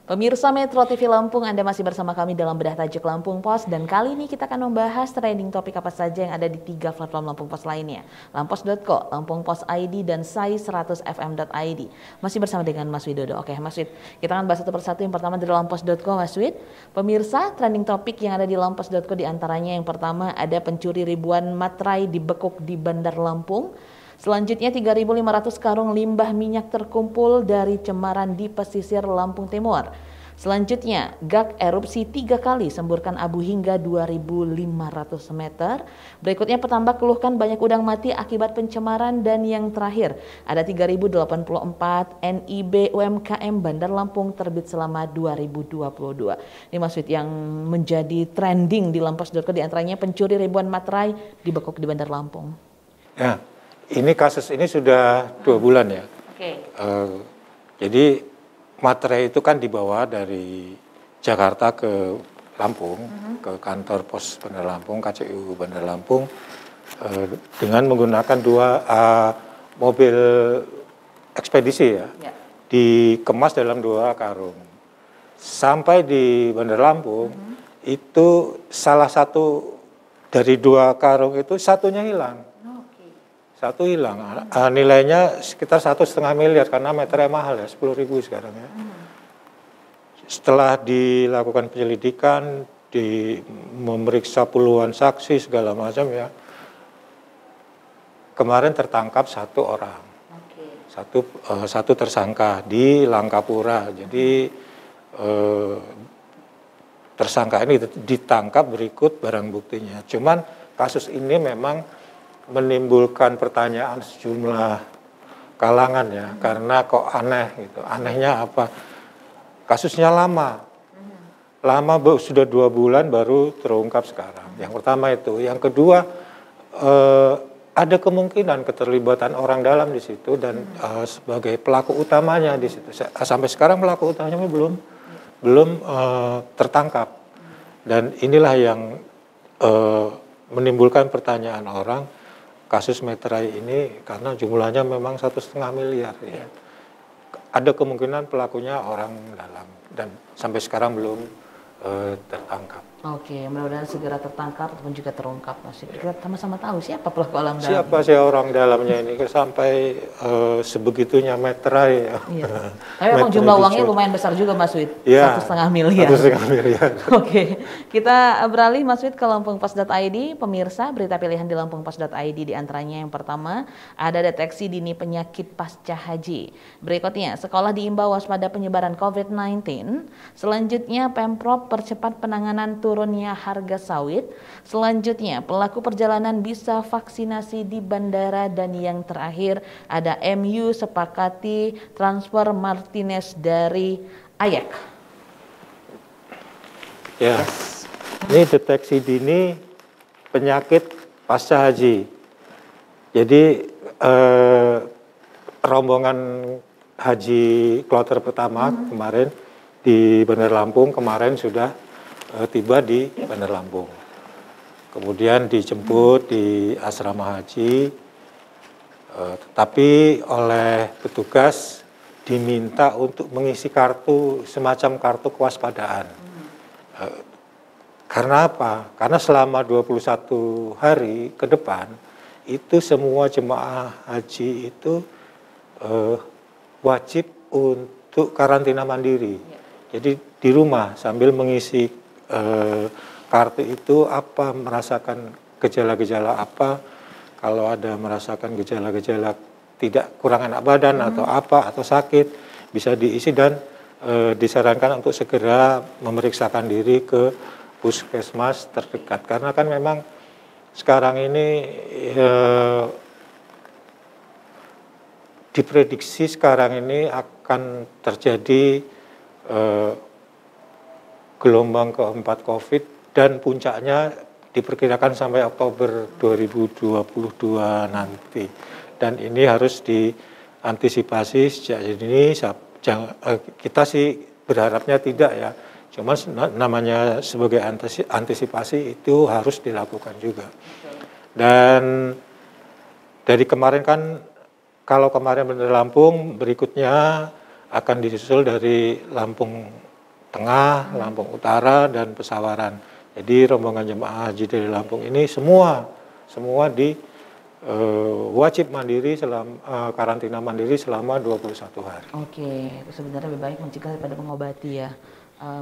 Pemirsa Metro TV Lampung, Anda masih bersama kami dalam Bedah Tajuk Lampung Pos, dan kali ini kita akan membahas trending topik apa saja yang ada di 3 platform Lampung Pos lainnya, Lampos.co, Lampung Pos ID, dan sai100fm.id. Masih bersama dengan Mas Widodo. Oke Mas Wid, kita akan bahas satu persatu. Yang pertama dari Lampos.co, Mas Wid. Pemirsa, trending topik yang ada di Lampos.co diantaranya yang pertama ada pencuri ribuan materai dibekuk di Bandar Lampung. Selanjutnya 3.500 karung limbah minyak terkumpul dari cemaran di pesisir Lampung Timur. Selanjutnya, GAK erupsi 3 kali semburkan abu hingga 2.500 meter. Berikutnya petambak keluhkan banyak udang mati akibat pencemaran. Dan yang terakhir, ada 3.084 NIB UMKM Bandar Lampung terbit selama 2022. Ini maksud yang menjadi trending di Lampos.co diantaranya pencuri ribuan materai dibekuk di Bandar Lampung. Ya. Ini kasus ini sudah 2 bulan ya. Oke. Jadi materai itu kan dibawa dari Jakarta ke Lampung, ke kantor pos Bandar Lampung, KCU Bandar Lampung, dengan menggunakan 2 mobil ekspedisi ya. Dikemas dalam 2 karung. Sampai di Bandar Lampung, itu salah satu dari 2 karung itu satunya hilang. Satu hilang, nilainya sekitar 1,5 miliar karena meternya mahal ya, 10.000 sekarang ya. Setelah dilakukan penyelidikan, memeriksa puluhan saksi segala macam ya, kemarin tertangkap 1 orang, satu tersangka di Langkapura. Jadi tersangka ini ditangkap berikut barang buktinya. Cuman kasus ini memang menimbulkan pertanyaan sejumlah kalangan ya, karena kok aneh gitu. Anehnya apa? Kasusnya lama, sudah 2 bulan baru terungkap sekarang. Yang pertama itu, yang kedua ada kemungkinan keterlibatan orang dalam di situ dan sebagai pelaku utamanya di situ. Sampai sekarang pelaku utamanya belum tertangkap, dan inilah yang menimbulkan pertanyaan orang. Kasus materai ini karena jumlahnya memang 1,5 miliar ya. Ada kemungkinan pelakunya orang dalam dan sampai sekarang belum tertangkap. Oke, mudah-mudahan segera tertangkap ataupun juga terungkap. Kita sama-sama tahu siapa pelaku alam dalam. Siapa sih orang dalamnya ini sampai sebegitunya materai ya. Iya. Tapi memang jumlah uangnya lumayan besar juga Mas Wid, ya, 1,5 miliar. 1,5 miliar. Oke, kita beralih Mas Wid ke lampungpos.id. Pemirsa, berita pilihan di lampungpos.id diantaranya yang pertama ada deteksi dini penyakit pasca haji. Berikutnya, sekolah diimbau waspada penyebaran COVID-19. Selanjutnya, Pemprov percepat penanganan turunnya harga sawit. Selanjutnya, pelaku perjalanan bisa vaksinasi di bandara. Dan yang terakhir, ada MU sepakati transfer Martinez dari AYEK. Ya, ini deteksi dini penyakit pasca haji. Jadi rombongan haji kloter pertama kemarin di Bandar Lampung kemarin sudah tiba di Bandar Lampung. Kemudian dijemput di asrama haji, tetapi oleh petugas diminta untuk mengisi kartu, semacam kartu kewaspadaan. Karena apa? Karena selama 21 hari ke depan, itu semua jemaah haji itu wajib untuk karantina mandiri. Jadi di rumah sambil mengisi kartu itu apa, merasakan gejala-gejala apa, kalau ada merasakan gejala-gejala tidak kurang enak badan atau apa, atau sakit, bisa diisi dan disarankan untuk segera memeriksakan diri ke puskesmas terdekat. Karena kan memang sekarang ini diprediksi sekarang ini akan terjadi gelombang keempat COVID dan puncaknya diperkirakan sampai Oktober 2022 nanti. Dan ini harus diantisipasi sejak ini. Kita sih berharapnya tidak ya. Cuma namanya sebagai antisipasi itu harus dilakukan juga. Dan dari kemarin kan, kalau kemarin Bandar Lampung, berikutnya akan disusul dari Lampung Tengah, Lampung Utara, dan Pesawaran. Jadi rombongan jemaah haji dari Lampung ini semua wajib mandiri karantina mandiri selama 21 hari. Oke, itu sebenarnya lebih baik mencegah daripada mengobati ya,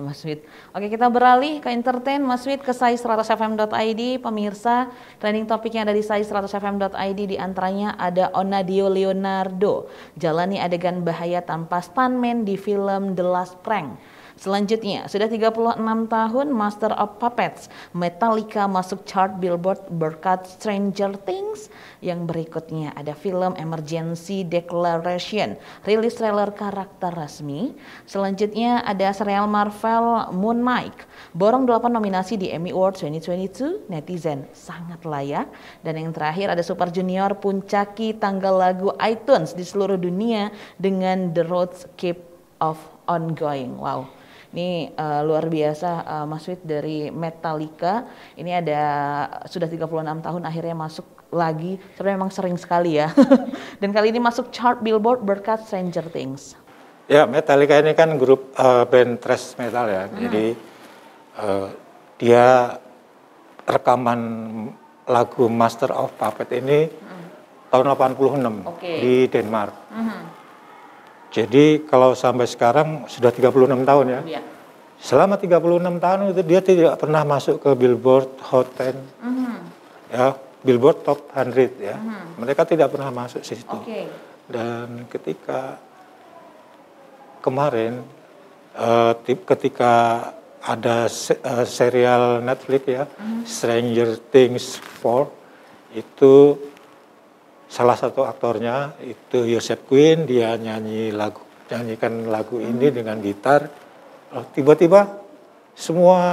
Mas Wid. Oke, kita beralih ke entertain, Mas Wid, ke sai100fm.id. Pemirsa, trending topiknya ada di sai100fm.id, di antaranya ada Onadio Leonardo jalani adegan bahaya tanpa stuntman di film The Last Prank. Selanjutnya, sudah 36 tahun Master of Puppets, Metallica masuk chart Billboard berkat Stranger Things. Yang berikutnya ada film Emergency Declaration, rilis trailer karakter resmi. Selanjutnya ada serial Marvel Moon Knight, borong 8 nominasi di Emmy Awards 2022, netizen sangat layak. Dan yang terakhir ada Super Junior puncaki tanggal lagu iTunes di seluruh dunia dengan The Roads Keep of Ongoing. Wow. Ini luar biasa, Mas Wid, dari Metallica. Ini ada sudah 36 tahun akhirnya masuk lagi. Sebenarnya memang sering sekali ya. Dan kali ini masuk chart Billboard berkat Stranger Things. Ya, Metallica ini kan grup band thrash metal ya. Jadi dia rekaman lagu Master of Puppets ini tahun 86 di Denmark. Jadi kalau sampai sekarang sudah 36 tahun ya. Iya. Selama 36 tahun itu dia tidak pernah masuk ke Billboard Hot 10. Ya, Billboard Top 100 ya. Mereka tidak pernah masuk situ. Dan ketika kemarin ketika ada serial Netflix ya, Stranger Things 4, itu salah satu aktornya itu Joseph Quinn, dia nyanyikan lagu ini dengan gitar. Tiba-tiba semua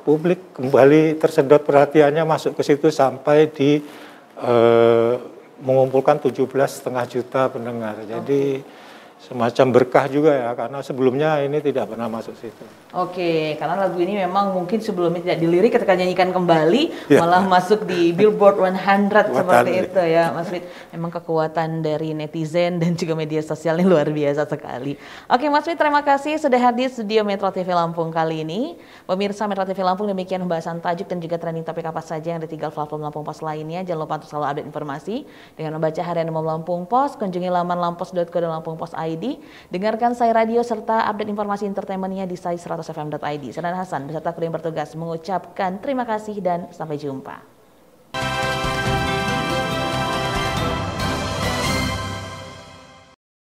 publik kembali tersedot perhatiannya masuk ke situ sampai mengumpulkan 17,5 juta pendengar. Jadi semacam berkah juga ya, karena sebelumnya ini tidak pernah masuk situ. Oke, karena lagu ini memang mungkin sebelumnya tidak dilirik, ketika nyanyikan kembali malah masuk di Billboard 100 seperti itu ya, Mas Wid. Memang kekuatan dari netizen dan juga media sosial ini luar biasa sekali. Oke, Mas Wid, terima kasih sudah hadir di studio Metro TV Lampung kali ini. Pemirsa Metro TV Lampung, demikian pembahasan tajuk dan juga trending topik apa saja yang ada di platform Lampung Pos lainnya. Jangan lupa untuk selalu update informasi dengan membaca harian umum Lampung Pos, kunjungi laman lampos.co dan Lampung Pos ID. Dengarkan Sai Radio serta update informasi entertainmentnya di sai100fm.id. Saya Hasan beserta kru yang bertugas mengucapkan terima kasih dan sampai jumpa.